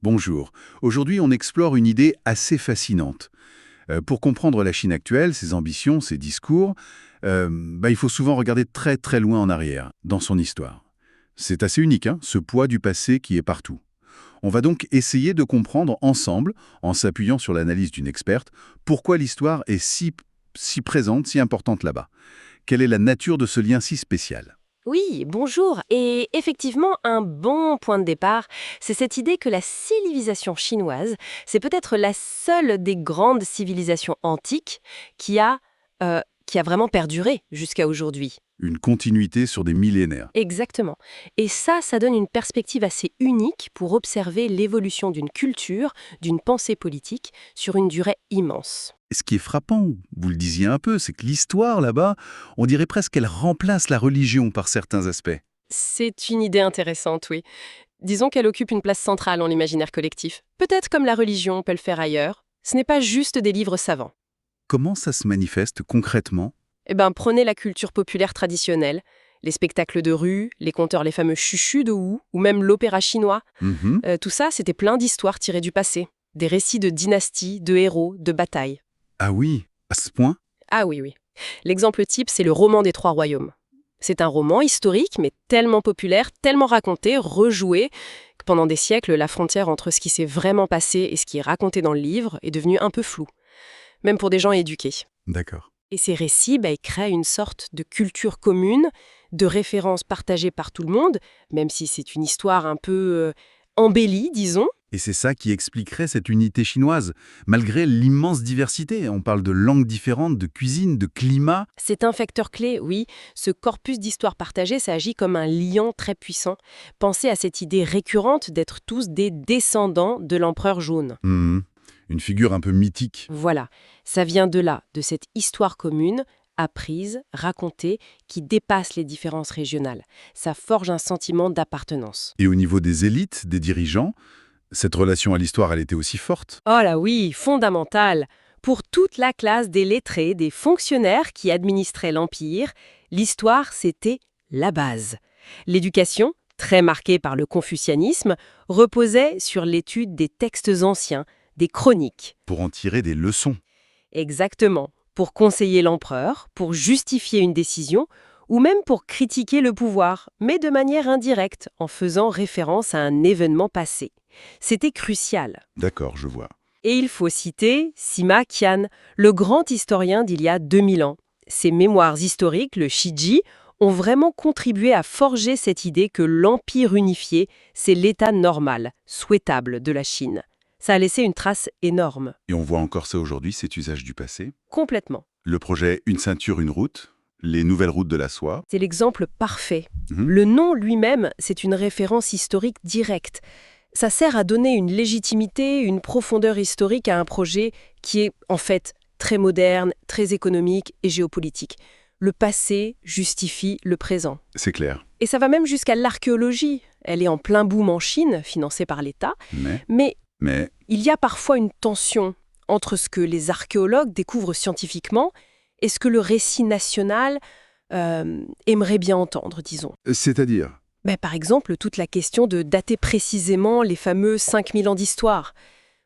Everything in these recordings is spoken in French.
Bonjour. Aujourd'hui, on explore une idée assez fascinante. Pour comprendre la Chine actuelle, ses ambitions, ses discours, il faut souvent regarder très très loin en arrière, dans son histoire. C'est assez unique, hein, ce poids du passé qui est partout. On va donc essayer de comprendre ensemble, en s'appuyant sur l'analyse d'une experte, pourquoi l'histoire est si présente, si importante là-bas. Quelle est la nature de ce lien si spécial? Oui, bonjour. Et effectivement, un bon point de départ, c'est cette idée que la civilisation chinoise, c'est peut-être la seule des grandes civilisations antiques qui a vraiment perduré jusqu'à aujourd'hui. Une continuité sur des millénaires. Exactement. Et ça donne une perspective assez unique pour observer l'évolution d'une culture, d'une pensée politique, sur une durée immense. Ce qui est frappant, vous le disiez un peu, c'est que l'histoire là-bas, on dirait presque qu'elle remplace la religion par certains aspects. C'est une idée intéressante, oui. Disons qu'elle occupe une place centrale dans l'imaginaire collectif. Peut-être comme la religion peut le faire ailleurs. Ce n'est pas juste des livres savants. Comment ça se manifeste concrètement? Prenez la culture populaire traditionnelle, les spectacles de rue, les conteurs, les fameux chuchus de Wu, ou même l'opéra chinois. Mhm. Tout ça, c'était plein d'histoires tirées du passé. Des récits de dynasties, de héros, de batailles. Ah oui, à ce point? Ah oui, oui. L'exemple type, c'est le roman des Trois Royaumes. C'est un roman historique, mais tellement populaire, tellement raconté, rejoué, que pendant des siècles, la frontière entre ce qui s'est vraiment passé et ce qui est raconté dans le livre est devenue un peu floue, même pour des gens éduqués. D'accord. Et ces récits, ils créent une sorte de culture commune, de références partagées par tout le monde, même si c'est une histoire un peu embellie, disons. Et c'est ça qui expliquerait cette unité chinoise, malgré l'immense diversité. On parle de langues différentes, de cuisine, de climat. C'est un facteur clé, oui. Ce corpus d'histoires partagées, ça agit comme un liant très puissant. Pensez à cette idée récurrente d'être tous des descendants de l'empereur jaune. Mhm. Une figure un peu mythique. Voilà, ça vient de là, de cette histoire commune, apprise, racontée, qui dépasse les différences régionales. Ça forge un sentiment d'appartenance. Et au niveau des élites, des dirigeants, cette relation à l'histoire, elle était aussi forte. Oh là oui, fondamental. Pour toute la classe des lettrés, des fonctionnaires qui administraient l'Empire, l'histoire, c'était la base. L'éducation, très marquée par le confucianisme, reposait sur l'étude des textes anciens, des chroniques. Pour en tirer des leçons. Exactement. Pour conseiller l'empereur, pour justifier une décision, ou même pour critiquer le pouvoir, mais de manière indirecte, en faisant référence à un événement passé. C'était crucial. D'accord, je vois. Et il faut citer Sima Qian, le grand historien d'il y a 2000 ans. Ses mémoires historiques, le Shiji, ont vraiment contribué à forger cette idée que l'empire unifié, c'est l'état normal, souhaitable de la Chine. Ça a laissé une trace énorme. Et on voit encore ça aujourd'hui, cet usage du passé. Complètement. Le projet Une ceinture, une route, les nouvelles routes de la soie. C'est l'exemple parfait. Mhm. Le nom lui-même, c'est une référence historique directe. Ça sert à donner une légitimité, une profondeur historique à un projet qui est, en fait, très moderne, très économique et géopolitique. Le passé justifie le présent. C'est clair. Et ça va même jusqu'à l'archéologie. Elle est en plein boom en Chine, financée par l'État. Mais Mais, il y a parfois une tension entre ce que les archéologues découvrent scientifiquement et ce que le récit national aimerait bien entendre, disons. c'est-à-dire? Par exemple, toute la question de dater précisément les fameux 5000 ans d'histoire,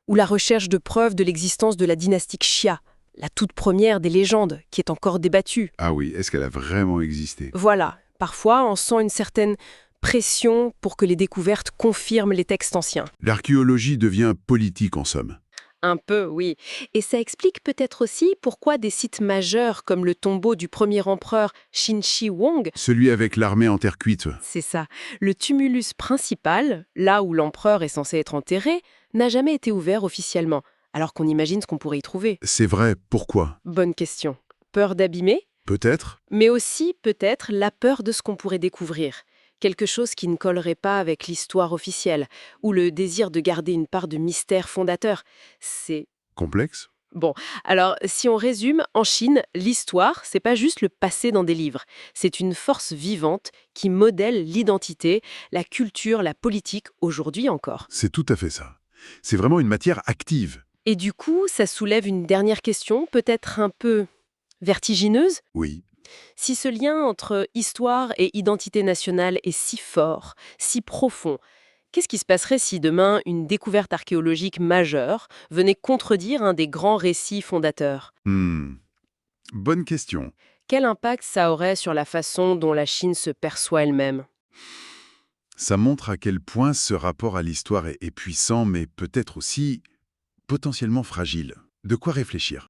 ou la recherche de preuves de l'existence de la dynastie Xia, la toute première des légendes, qui est encore débattue. Ah oui, est-ce qu'elle a vraiment existé? Voilà, parfois on sent une certaine pression pour que les découvertes confirment les textes anciens. L'archéologie devient politique en somme. Un peu, oui. Et ça explique peut-être aussi pourquoi des sites majeurs comme le tombeau du premier empereur Qin Shi Huang, Celui avec l'armée en terre cuite. c'est ça, le tumulus principal, là où l'empereur est censé être enterré, n'a jamais été ouvert officiellement, alors qu'on imagine ce qu'on pourrait y trouver. C'est vrai, pourquoi? Bonne question. Peur d'abîmer, Peut-être? mais aussi peut-être la peur de ce qu'on pourrait découvrir. Quelque chose qui ne collerait pas avec l'histoire officielle, ou le désir de garder une part de mystère fondateur. C'est Complexe? bon, alors si on résume, en Chine, l'histoire, c'est pas juste le passé dans des livres. C'est une force vivante qui modèle l'identité, la culture, la politique, aujourd'hui encore. C'est tout à fait ça. C'est vraiment une matière active. Et du coup, ça soulève une dernière question, peut-être un peu vertigineuse. Oui. Si ce lien entre histoire et identité nationale est si fort, si profond, Qu'est-ce qui se passerait si demain une découverte archéologique majeure venait contredire un des grands récits fondateurs? Hmm, bonne question. Quel impact ça aurait sur la façon dont la Chine se perçoit elle-même? Ça montre à quel point ce rapport à l'histoire est puissant, mais peut-être aussi potentiellement fragile. De quoi réfléchir.